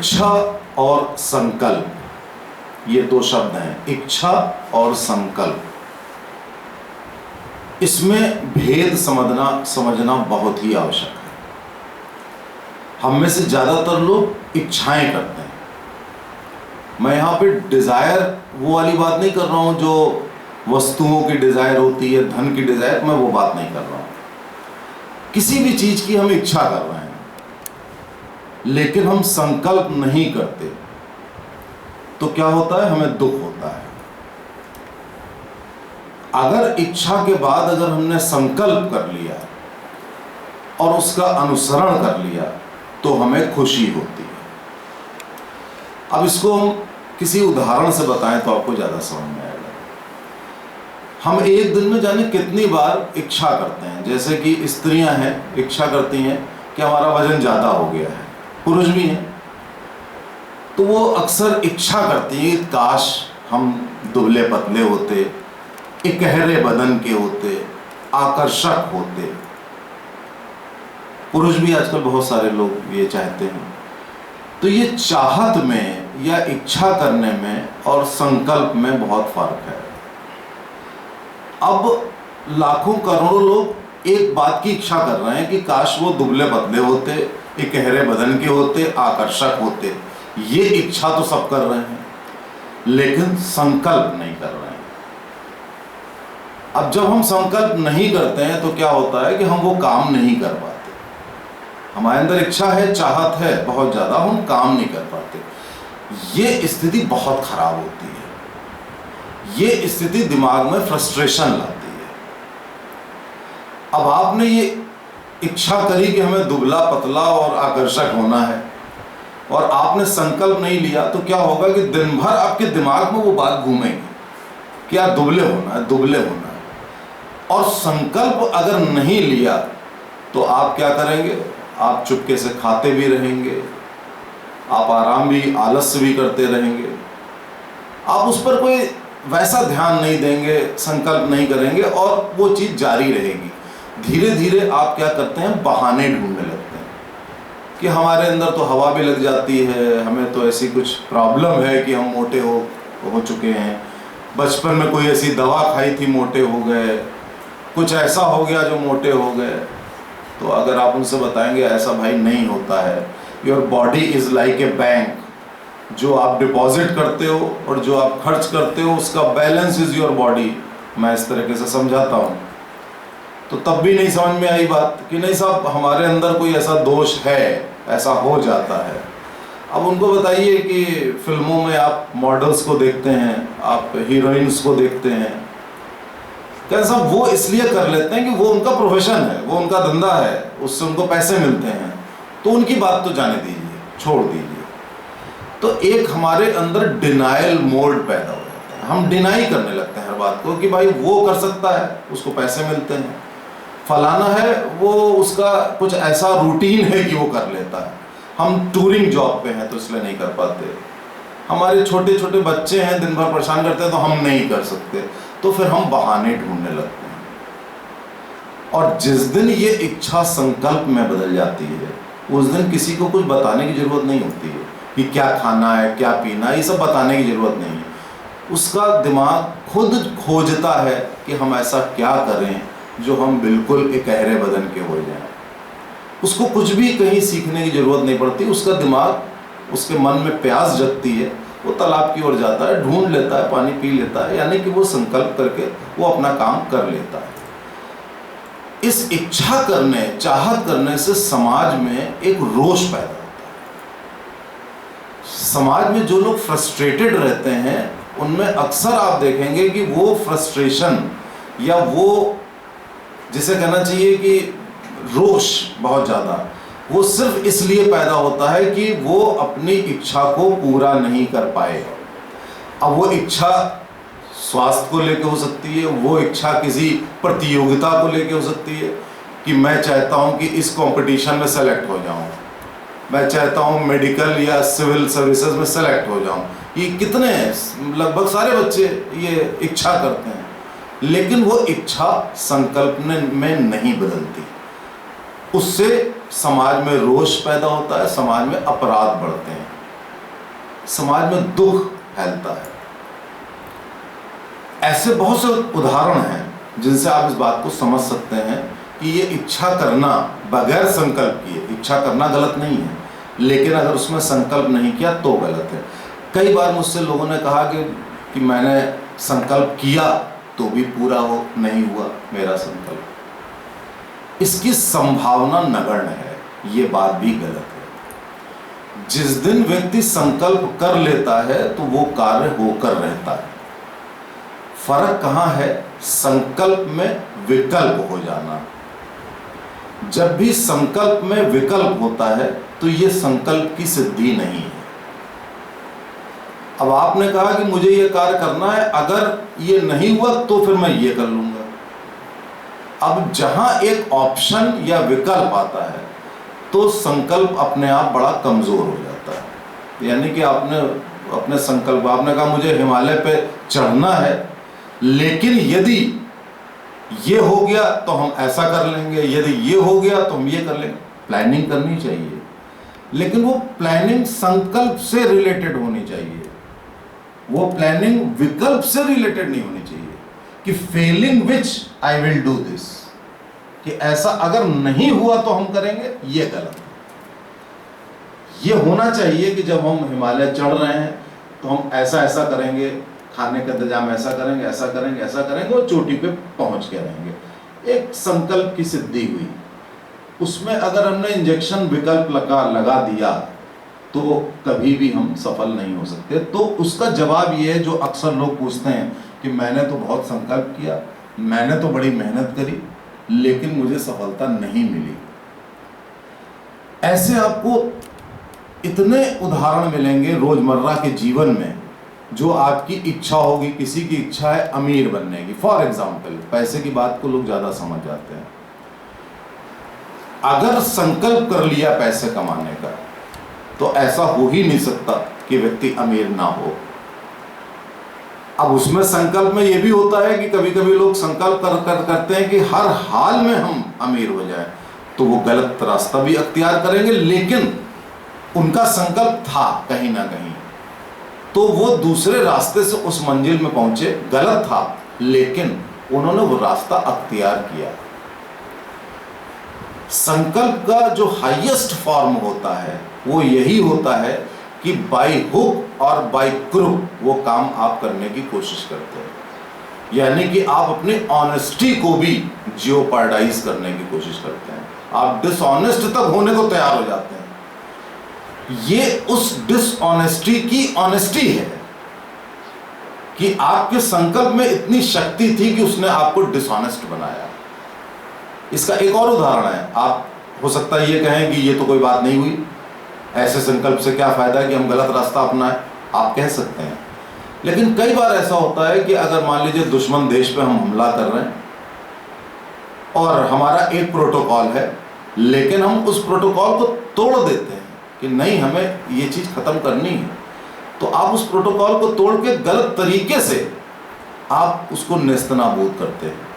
इच्छा और संकल्प, ये दो शब्द हैं, इच्छा और संकल्प। इसमें भेद समझना बहुत ही आवश्यक है। हम में से ज़्यादातर लोग इच्छाएं करते हैं। मैं यहाँ पे डिज़ायर वो वाली बात नहीं कर रहा हूँ जो वस्तुओं की डिज़ायर होती है, धन की डिज़ायर, मैं वो बात नहीं कर रहा हूँ। किसी भी चीज़ की हम इच्छा कर रहे हैं लेकिन हम संकल्प नहीं करते तो क्या होता है, हमें दुख होता है। अगर इच्छा के बाद अगर हमने संकल्प कर लिया और उसका अनुसरण कर लिया तो हमें खुशी होती है। अब इसको हम किसी उदाहरण से बताएं तो आपको ज़्यादा समझ में आएगा। हम एक दिन में जाने कितनी बार इच्छा करते हैं, जैसे कि स्त्रियां हैं इच्छा करती हैं कि हमारा वजन ज़्यादा हो गया है, पुरुष भी हैं, तो वो अक्सर इच्छा करती हैं कि काश हम दुबले पतले होते, इकहरे बदन के होते, आकर्षक होते। पुरुष भी आजकल बहुत सारे लोग ये चाहते हैं। तो ये चाहत में या इच्छा करने में और संकल्प में बहुत फर्क है। अब लाखों करोड़ों लोग एक बात की इच्छा कर रहे हैं कि काश वो दुबले पतले होते, इकहरे बदन के होते, आकर्षक होते। ये इच्छा तो सब कर रहे हैं लेकिन संकल्प नहीं कर रहे हैं। अब जब हम संकल्प नहीं करते हैं तो क्या होता है कि हम वो काम नहीं कर पाते। हमारे अंदर इच्छा है, चाहत है बहुत ज़्यादा, हम काम नहीं कर पाते। ये स्थिति बहुत खराब होती है। ये स्थिति दिमाग में फ्रस्ट्रेशन लाती है। अब आपने ये इच्छा करी कि हमें दुबला पतला और आकर्षक होना है और आपने संकल्प नहीं लिया तो क्या होगा कि दिन भर आपके दिमाग में वो बात घूमेगी कि यार दुबले होना है, दुबले होना है। और संकल्प अगर नहीं लिया तो आप क्या करेंगे, आप चुपके से खाते भी रहेंगे, आप आराम भी, आलस्य भी करते रहेंगे, आप उस पर कोई वैसा ध्यान नहीं देंगे, संकल्प नहीं करेंगे और वो चीज़ जारी रहेगी। धीरे धीरे आप क्या करते हैं, बहाने ढूंढने लगते हैं कि हमारे अंदर तो हवा भी लग जाती है, हमें तो ऐसी कुछ प्रॉब्लम है कि हम मोटे हो चुके हैं, बचपन में कोई ऐसी दवा खाई थी मोटे हो गए, कुछ ऐसा हो गया जो मोटे हो गए। तो अगर आप उनसे बताएंगे ऐसा भाई नहीं होता है, your body is like a bank, जो आप डिपॉजिट करते हो और जो आप खर्च करते हो उसका बैलेंस इज़ योर बॉडी। मैं इस तरीके से समझाता हूँ तो तब भी नहीं समझ में आई बात कि नहीं साहब हमारे अंदर कोई ऐसा दोष है, ऐसा हो जाता है। अब उनको बताइए कि फिल्मों में आप मॉडल्स को देखते हैं, आप हीरोइंस को देखते हैं, कैसा वो इसलिए कर लेते हैं कि वो उनका प्रोफेशन है, वो उनका धंधा है, उससे उनको पैसे मिलते हैं, तो उनकी बात तो जाने दीजिए, छोड़ दीजिए। तो एक हमारे अंदर डिनायल मोड पैदा हो जाता है। हम डिनाई करने लगते हैं हर बात को कि भाई वो कर सकता है, उसको पैसे मिलते हैं, फलाना है वो उसका कुछ ऐसा रूटीन है कि वो कर लेता है, हम टूरिंग जॉब पे हैं तो इसलिए नहीं कर पाते, हमारे छोटे छोटे बच्चे हैं दिन भर परेशान करते हैं तो हम नहीं कर सकते। तो फिर हम बहाने ढूंढने लगते हैं और जिस दिन ये इच्छा संकल्प में बदल जाती है उस दिन किसी को कुछ बताने की जरूरत नहीं होती है कि क्या खाना है, क्या पीना है, ये सब बताने की जरूरत नहीं है। उसका दिमाग खुद खोजता है कि हम ऐसा क्या करें जो हम बिल्कुल इकहरे बदन के हो जाएं। उसको कुछ भी कहीं सीखने की जरूरत नहीं पड़ती। उसका दिमाग, उसके मन में प्यास जगती है, वो तालाब की ओर जाता है, ढूंढ लेता है, पानी पी लेता है, यानी कि वो संकल्प करके वो अपना काम कर लेता है। इस इच्छा करने, चाहत करने से समाज में एक रोष पैदा होता है। समाज में जो लोग फ्रस्ट्रेटेड रहते हैं उनमें अक्सर आप देखेंगे कि वो फ्रस्ट्रेशन या वो जिसे कहना चाहिए कि रोष बहुत ज़्यादा, वो सिर्फ इसलिए पैदा होता है कि वो अपनी इच्छा को पूरा नहीं कर पाए। अब वो इच्छा स्वास्थ्य को लेकर हो सकती है, वो इच्छा किसी प्रतियोगिता को लेकर हो सकती है कि मैं चाहता हूँ कि इस कंपटीशन में सेलेक्ट हो जाऊँ, मैं चाहता हूँ मेडिकल या सिविल सर्विसेज में सेलेक्ट हो जाऊँ। ये कितने लगभग सारे बच्चे ये इच्छा करते हैं, लेकिन वो इच्छा संकल्प में नहीं बदलती। उससे समाज में रोष पैदा होता है, समाज में अपराध बढ़ते हैं। समाज में दुख फैलता है। ऐसे बहुत से उदाहरण हैं जिनसे आप इस बात को समझ सकते हैं कि ये इच्छा करना बगैर संकल्प किए, इच्छा करना गलत नहीं है, लेकिन अगर उसमें संकल्प नहीं किया तो गलत है। कई बार मुझसे लोगों ने कहा कि मैंने संकल्प किया तो भी पूरा नहीं हुआ मेरा संकल्प। इसकी संभावना नगण्य है, ये बात भी गलत है। जिस दिन व्यक्ति संकल्प कर लेता है तो वो कार्य होकर रहता है। फर्क कहाँ है? संकल्प में विकल्प हो जाना। जब भी संकल्प में विकल्प होता है तो ये संकल्प की सिद्धि नहीं है। अब आपने कहा कि मुझे ये कार्य करना है, अगर ये नहीं हुआ तो फिर मैं ये कर लूंगा। अब जहां एक ऑप्शन या विकल्प आता है तो संकल्प अपने आप बड़ा कमजोर हो जाता है। यानी कि आपने अपने संकल्प, आपने कहा मुझे हिमालय पे चढ़ना है, लेकिन यदि ये हो गया तो हम ऐसा कर लेंगे, यदि ये हो गया तो हम ये कर लेंगे। प्लानिंग करनी चाहिए, लेकिन वो प्लानिंग संकल्प से रिलेटेड होनी चाहिए। वो प्लानिंग विकल्प से रिलेटेड नहीं होनी चाहिए कि Fehling which I will do this, कि ऐसा अगर नहीं हुआ तो हम करेंगे, ये गलत है। ये होना चाहिए कि जब हम हिमालय चढ़ रहे हैं तो हम ऐसा ऐसा करेंगे, खाने का इंतजाम ऐसा करेंगे, ऐसा करेंगे, ऐसा करेंगे और चोटी पे पहुंच के रहेंगे। एक संकल्प की सिद्धि हुई। उसमें अगर हमने इंजेक्शन विकल्प लगा दिया तो कभी भी हम सफल नहीं हो सकते। तो उसका जवाब ये है जो अक्सर लोग पूछते हैं कि मैंने तो बहुत संकल्प किया, मैंने तो बड़ी मेहनत करी, लेकिन मुझे सफलता नहीं मिली। ऐसे आपको इतने उदाहरण मिलेंगे रोजमर्रा के जीवन में। जो आपकी इच्छा होगी, किसी की इच्छा है अमीर बनने की, फॉर एग्जाम्पल, पैसे की बात को लोग ज्यादा समझ जाते हैं। अगर संकल्प कर लिया पैसे कमाने का तो ऐसा हो ही नहीं सकता कि व्यक्ति अमीर ना हो। अब उसमें संकल्प में यह भी होता है कि कभी कभी लोग संकल्प करते हैं कि हर हाल में हम अमीर हो जाएं, तो वो गलत रास्ता भी अख्तियार करेंगे। लेकिन उनका संकल्प था कहीं ना कहीं, तो वो दूसरे रास्ते से उस मंजिल में पहुंचे। गलत था, लेकिन उन्होंने वो रास्ता अख्तियार किया। संकल्प का जो हाईएस्ट फॉर्म होता है वो यही होता है कि बाय हुक और बाय क्रुक वो काम आप करने की कोशिश करते हैं। यानी कि आप अपनी ऑनेस्टी को भी जियोपार्डाइज करने की कोशिश करते हैं। आप डिसऑनेस्ट तक होने को तैयार हो जाते हैं। ये उस डिसऑनेस्टी की ऑनेस्टी है कि आपके संकल्प में इतनी शक्ति थी कि उसने आपको डिसऑनेस्ट बनाया। इसका एक और उदाहरण है। आप हो सकता है ये कहें कि ये तो कोई बात नहीं हुई, ऐसे संकल्प से क्या फायदा कि हम गलत रास्ता अपनाएं, आप कह सकते हैं। लेकिन कई बार ऐसा होता है कि अगर मान लीजिए दुश्मन देश पे हम हमला कर रहे हैं और हमारा एक प्रोटोकॉल है, लेकिन हम उस प्रोटोकॉल को तोड़ देते हैं कि नहीं, हमें ये चीज खत्म करनी है, तो आप उस प्रोटोकॉल को तोड़ के गलत तरीके से आप उसको नेस्तनाबूद करते हैं।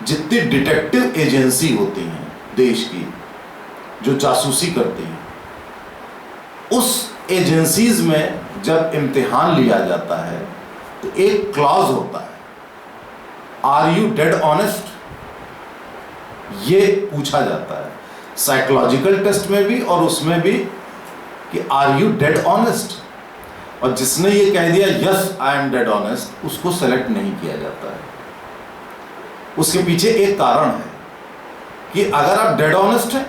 जितनी डिटेक्टिव एजेंसी होती हैं देश की जो जासूसी करती हैं, उस एजेंसीज में जब इम्तिहान लिया जाता है तो एक क्लॉज होता है, आर यू डेड ऑनेस्ट, ये पूछा जाता है साइकोलॉजिकल टेस्ट में भी और उसमें भी कि आर यू डेड ऑनेस्ट। और जिसने ये कह दिया yes I am dead honest, उसको सेलेक्ट नहीं किया जाता है। उसके पीछे एक कारण है कि अगर आप डेड ऑनेस्ट हैं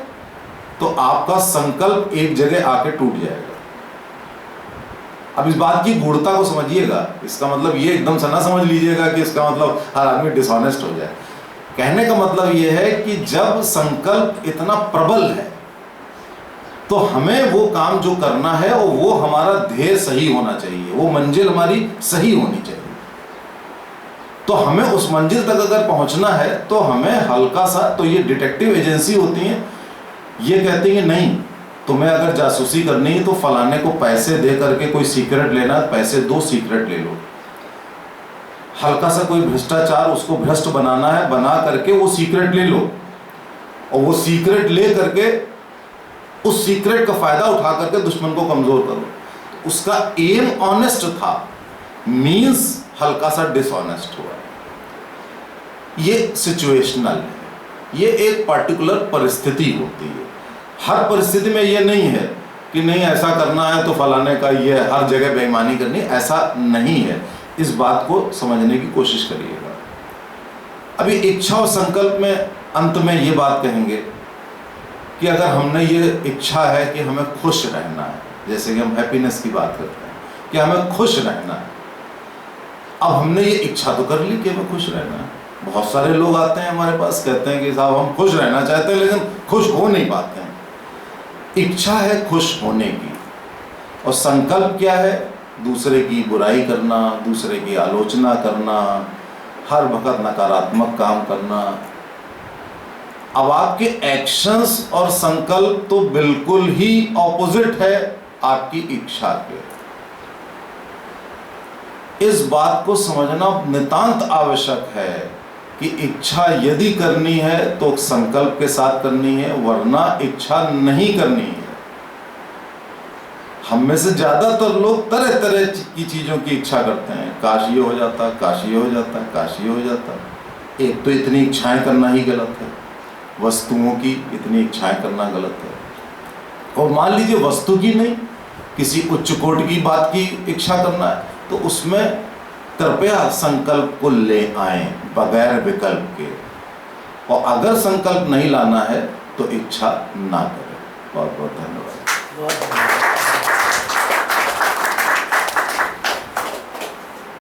तो आपका संकल्प एक जगह आके टूट जाएगा। अब इस बात की गूढ़ता को समझिएगा। इसका मतलब ये एकदम से ना समझ लीजिएगा कि इसका मतलब हर आदमी डिसऑनेस्ट हो जाए। कहने का मतलब ये है कि जब संकल्प इतना प्रबल है तो हमें वो काम जो करना है वो हमारा ध्येय सही होना चाहिए, वो मंजिल हमारी सही होनी चाहिए। तो हमें उस मंजिल तक अगर पहुंचना है तो हमें हल्का सा, तो ये डिटेक्टिव एजेंसी होती हैं, ये कहती है नहीं, तुम्हें अगर जासूसी करनी है तो फलाने को पैसे दे करके कोई सीक्रेट लेना, पैसे दो, सीक्रेट ले लो। हल्का सा कोई भ्रष्टाचार, उसको भ्रष्ट बनाना है, बना करके वो सीक्रेट ले लो, और वो सीक्रेट ले करके उस सीक्रेट का फायदा उठा करके दुश्मन को कमजोर करो। उसका एम ऑनेस्ट था, मीन्स हल्का सा डिसऑनेस्ट हुआ। ये सिचुएशनल है, ये एक पर्टिकुलर परिस्थिति होती है। हर परिस्थिति में ये नहीं है कि नहीं ऐसा करना है तो फलाने का ये हर जगह बेईमानी करनी, ऐसा नहीं है। इस बात को समझने की कोशिश करिएगा। अभी इच्छा और संकल्प में अंत में ये बात कहेंगे कि अगर हमने ये इच्छा है कि हमें खुश रहना है, जैसे कि हम हैप्पीनेस की बात करते हैं कि हमें खुश रहना है, अब हमने ये इच्छा तो कर ली कि हमें खुश रहना है। बहुत सारे लोग आते हैं हमारे पास, कहते हैं कि साहब हम खुश रहना चाहते हैं लेकिन खुश हो नहीं पाते हैं। इच्छा है खुश होने की, और संकल्प क्या है? दूसरे की बुराई करना, दूसरे की आलोचना करना, हर वक्त नकारात्मक काम करना। अब आपके एक्शंस और संकल्प तो बिल्कुल ही ऑपोजिट है आपकी इच्छा के। इस बात को समझना नितांत आवश्यक है कि इच्छा यदि करनी है तो संकल्प के साथ करनी है, वरना इच्छा नहीं करनी है। हम में से ज्यादातर लोग तरह तरह की चीजों की इच्छा करते हैं, काश ये हो जाता, काश ये हो जाता, काश ये हो जाता। एक तो इतनी इच्छाएं करना ही गलत है, वस्तुओं की इतनी इच्छाएं करना गलत है। और मान लीजिए वस्तु की नहीं, किसी उच्च कोटि की बात की इच्छा करना है तो उसमें कृपया संकल्प को ले आए बगैर विकल्प के, और अगर संकल्प नहीं लाना है तो इच्छा ना करें। बहुत बहुत धन्यवाद।